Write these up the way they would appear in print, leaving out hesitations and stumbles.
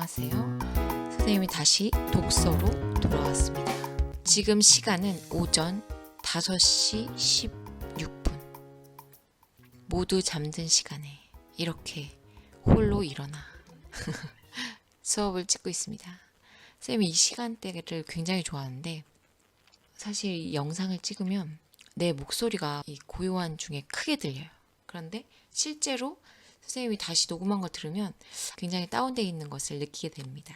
안녕하세요. 선생님이 다시 독서로 돌아왔습니다. 지금 시간은 오전 5시 16분. 모두 잠든 시간에 이렇게 홀로 일어나 수업을 찍고 있습니다. 선생님이 이 시간대를 굉장히 좋아하는데 사실 이 영상을 찍으면 내 목소리가 이 고요한 중에 크게 들려요. 그런데 실제로 선생님이 다시 녹음한 걸 들으면 굉장히 다운되어 있는 것을 느끼게 됩니다.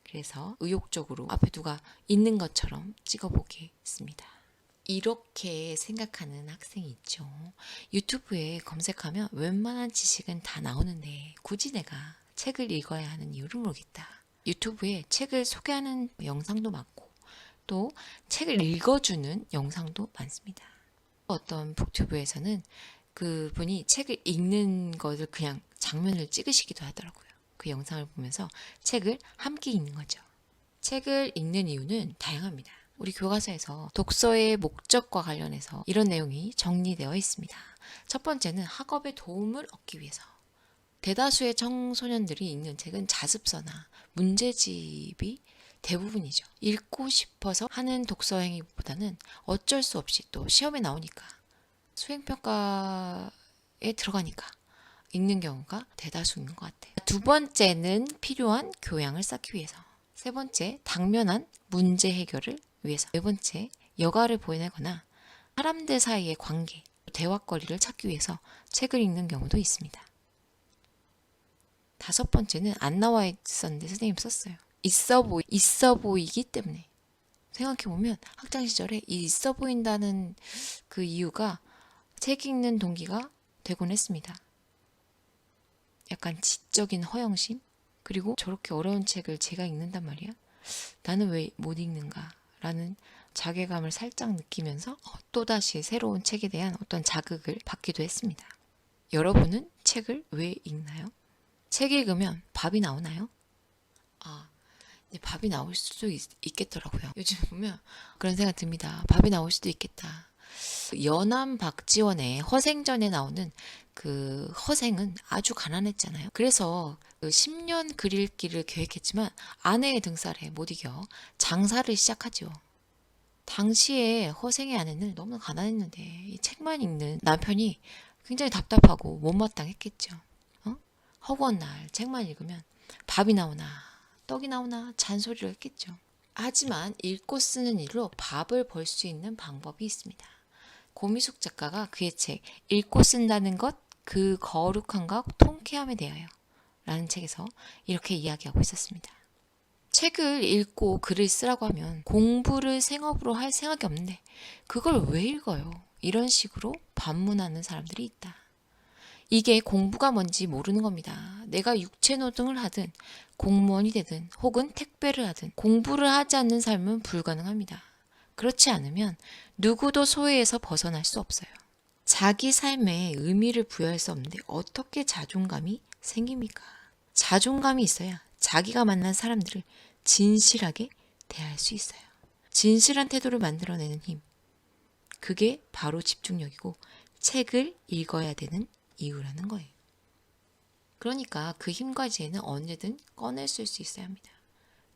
그래서 의욕적으로 앞에 누가 있는 것처럼 찍어보겠습니다. 이렇게 생각하는 학생이 있죠. 유튜브에 검색하면 웬만한 지식은 다 나오는데 굳이 내가 책을 읽어야 하는 이유를 모르겠다. 유튜브에 책을 소개하는 영상도 많고 또 책을 읽어주는 영상도 많습니다. 어떤 북튜브에서는 그분이 책을 읽는 것을 그냥 장면을 찍으시기도 하더라고요. 그 영상을 보면서 책을 함께 읽는 거죠. 책을 읽는 이유는 다양합니다. 우리 교과서에서 독서의 목적과 관련해서 이런 내용이 정리되어 있습니다. 첫 번째는 학업에 도움을 얻기 위해서. 대다수의 청소년들이 읽는 책은 자습서나 문제집이 대부분이죠. 읽고 싶어서 하는 독서 행위보다는 어쩔 수 없이 또 시험에 나오니까 수행평가에 들어가니까 읽는 경우가 대다수인 것 같아요. 두 번째는 필요한 교양을 쌓기 위해서. 세 번째, 당면한 문제 해결을 위해서. 네 번째, 여가를 보내거나 사람들 사이의 관계, 대화거리를 찾기 위해서 책을 읽는 경우도 있습니다. 다섯 번째는 안 나와 있었는데 선생님 썼어요. 있어 보이기 때문에. 생각해보면 학창시절에 이 있어 보인다는 그 이유가 책 읽는 동기가 되곤 했습니다. 약간 지적인 허영심? 그리고 저렇게 어려운 책을 제가 읽는단 말이야? 나는 왜 못 읽는가? 라는 자괴감을 살짝 느끼면서 또다시 새로운 책에 대한 어떤 자극을 받기도 했습니다. 여러분은 책을 왜 읽나요? 책 읽으면 밥이 나오나요? 밥이 나올 수도 있겠더라고요. 요즘 보면 그런 생각 듭니다. 밥이 나올 수도 있겠다. 연암 박지원의 허생전에 나오는 그 허생은 아주 가난했잖아요. 그래서 10년 글 읽기를 계획했지만 아내의 등살에 못 이겨 장사를 시작하죠. 당시에 허생의 아내는 너무 가난했는데 이 책만 읽는 남편이 굉장히 답답하고 못마땅했겠죠. 허구한 날 책만 읽으면 밥이 나오나 떡이 나오나 잔소리를 했겠죠. 하지만 읽고 쓰는 일로 밥을 벌 수 있는 방법이 있습니다. 고미숙 작가가 그의 책 읽고 쓴다는 것, 그 거룩함과 통쾌함에 대하여 라는 책에서 이렇게 이야기하고 있었습니다. 책을 읽고 글을 쓰라고 하면 공부를 생업으로 할 생각이 없는데 그걸 왜 읽어요? 이런 식으로 반문하는 사람들이 있다. 이게 공부가 뭔지 모르는 겁니다. 내가 육체노동을 하든 공무원이 되든 혹은 택배를 하든 공부를 하지 않는 삶은 불가능합니다. 그렇지 않으면 누구도 소외에서 벗어날 수 없어요. 자기 삶에 의미를 부여할 수 없는데 어떻게 자존감이 생깁니까? 자존감이 있어야 자기가 만난 사람들을 진실하게 대할 수 있어요. 진실한 태도를 만들어내는 힘. 그게 바로 집중력이고 책을 읽어야 되는 이유라는 거예요. 그러니까 그 힘과 지혜는 언제든 꺼낼 수 있어야 합니다.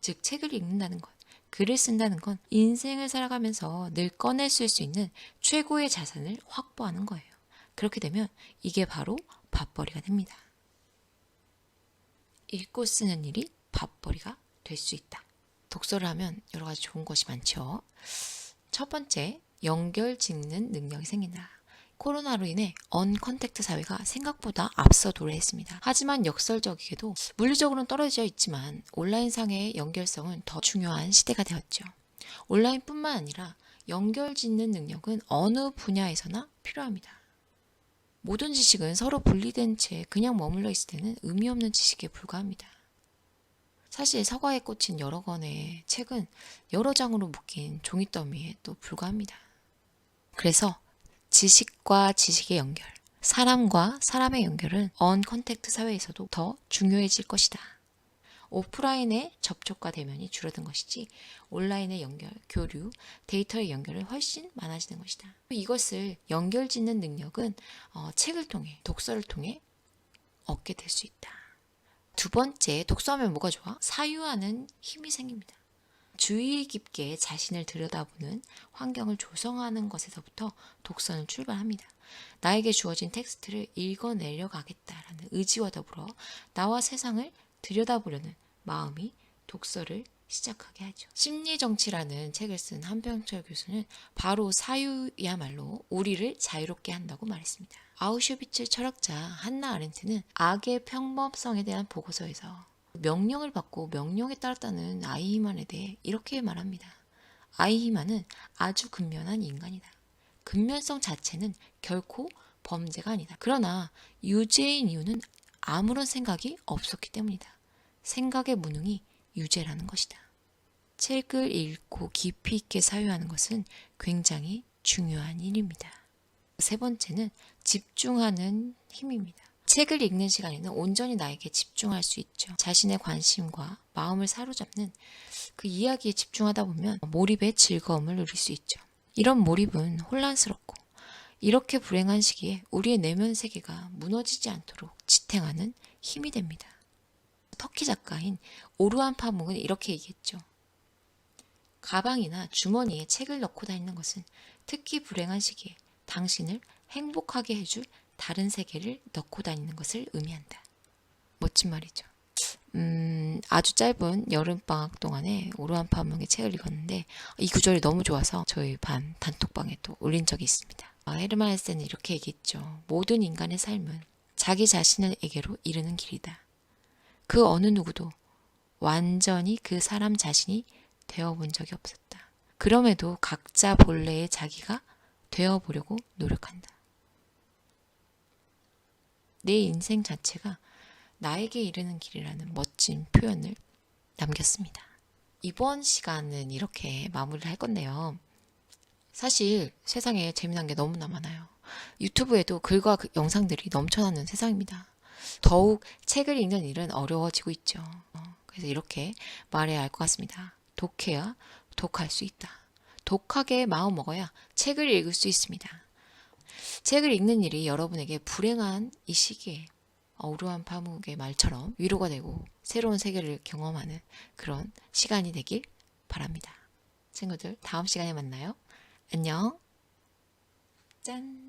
즉 책을 읽는다는 것, 글을 쓴다는 건 인생을 살아가면서 늘 꺼낼 수 있는 최고의 자산을 확보하는 거예요. 그렇게 되면 이게 바로 밥벌이가 됩니다. 읽고 쓰는 일이 밥벌이가 될 수 있다. 독서를 하면 여러 가지 좋은 것이 많죠. 첫 번째, 연결 짓는 능력이 생긴다. 코로나로 인해 언컨택트 사회가 생각보다 앞서 도래했습니다. 하지만 역설적이게도 물리적으로는 떨어져 있지만 온라인상의 연결성은 더 중요한 시대가 되었죠. 온라인뿐만 아니라 연결 짓는 능력은 어느 분야에서나 필요합니다. 모든 지식은 서로 분리된 채 그냥 머물러 있을 때는 의미 없는 지식에 불과합니다. 사실 서가에 꽂힌 여러 권의 책은 여러 장으로 묶인 종이더미에 또 불과합니다. 그래서 지식과 지식의 연결, 사람과 사람의 연결은 언컨택트 사회에서도 더 중요해질 것이다. 오프라인의 접촉과 대면이 줄어든 것이지 온라인의 연결, 교류, 데이터의 연결은 훨씬 많아지는 것이다. 이것을 연결짓는 능력은 책을 통해, 독서를 통해 얻게 될 수 있다. 두 번째, 독서하면 뭐가 좋아? 사유하는 힘이 생깁니다. 주의 깊게 자신을 들여다보는 환경을 조성하는 것에서부터 독서는 출발합니다. 나에게 주어진 텍스트를 읽어내려 가겠다라는 의지와 더불어 나와 세상을 들여다보려는 마음이 독서를 시작하게 하죠. 심리정치라는 책을 쓴 한병철 교수는 바로 사유야말로 우리를 자유롭게 한다고 말했습니다. 아우슈비츠 철학자 한나 아렌트는 악의 평범성에 대한 보고서에서 명령을 받고 명령에 따랐다는 아이히만에 대해 이렇게 말합니다. 아이히만은 아주 근면한 인간이다. 근면성 자체는 결코 범죄가 아니다. 그러나 유죄인 이유는 아무런 생각이 없었기 때문이다. 생각의 무능이 유죄라는 것이다. 책을 읽고 깊이 있게 사유하는 것은 굉장히 중요한 일입니다. 세 번째는 집중하는 힘입니다. 책을 읽는 시간에는 온전히 나에게 집중할 수 있죠. 자신의 관심과 마음을 사로잡는 그 이야기에 집중하다 보면 몰입의 즐거움을 누릴 수 있죠. 이런 몰입은 혼란스럽고 이렇게 불행한 시기에 우리의 내면 세계가 무너지지 않도록 지탱하는 힘이 됩니다. 터키 작가인 오르한 파묵은 이렇게 얘기했죠. 가방이나 주머니에 책을 넣고 다니는 것은 특히 불행한 시기에 당신을 행복하게 해줄 다른 세계를 넣고 다니는 것을 의미한다. 멋진 말이죠. 아주 짧은 여름방학 동안에 오르한 파묵의 책을 읽었는데 이 구절이 너무 좋아서 저희 반 단톡방에 또 올린 적이 있습니다. 헤르만 헤세는 이렇게 얘기했죠. 모든 인간의 삶은 자기 자신에게로 이르는 길이다. 그 어느 누구도 완전히 그 사람 자신이 되어본 적이 없었다. 그럼에도 각자 본래의 자기가 되어보려고 노력한다. 내 인생 자체가 나에게 이르는 길이라는 멋진 표현을 남겼습니다. 이번 시간은 이렇게 마무리를 할 건데요. 사실 세상에 재미난 게 너무나 많아요. 유튜브에도 글과 영상들이 넘쳐나는 세상입니다. 더욱 책을 읽는 일은 어려워지고 있죠. 그래서 이렇게 말해야 할 것 같습니다. 독해야 독할 수 있다. 독하게 마음 먹어야 책을 읽을 수 있습니다. 책을 읽는 일이 여러분에게 불행한 이 시기에 오르한 파묵의 말처럼 위로가 되고 새로운 세계를 경험하는 그런 시간이 되길 바랍니다. 친구들, 다음 시간에 만나요. 안녕. 짠.